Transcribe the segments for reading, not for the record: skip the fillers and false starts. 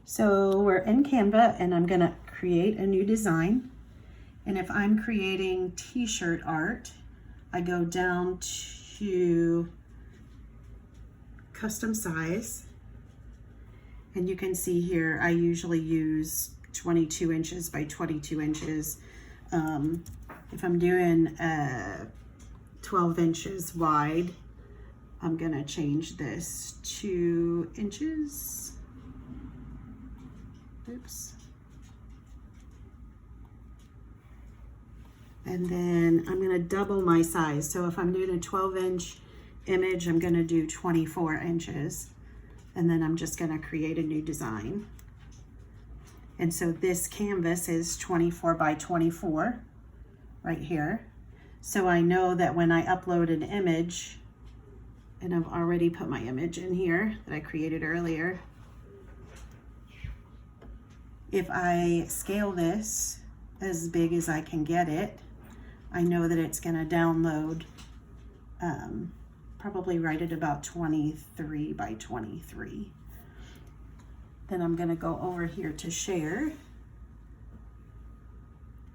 So we're in Canva and I'm gonna create a new design. And if I'm creating t-shirt art, I go down to custom size. And you can see here, I usually use 22 inches by 22 inches. If I'm doing 12 inches wide, I'm gonna change this to inches. Oops. And then I'm gonna double my size. So if I'm doing a 12-inch image, I'm gonna do 24 inches. And then I'm just gonna create a new design. And so this canvas is 24 by 24 right here. So I know that when I upload an image, and I've already put my image in here that I created earlier. If I scale this as big as I can get it, I know that it's gonna download probably right at about 23 by 23. Then I'm gonna go over here to share,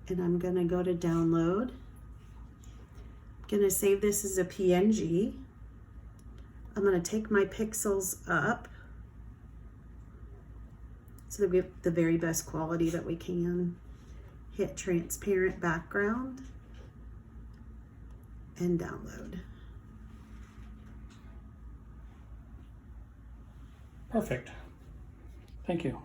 and I'm gonna go to download. I'm gonna save this as a PNG. I'm gonna take my pixels up so that we get the very best quality that we can. Hit transparent background and download. Perfect. Thank you.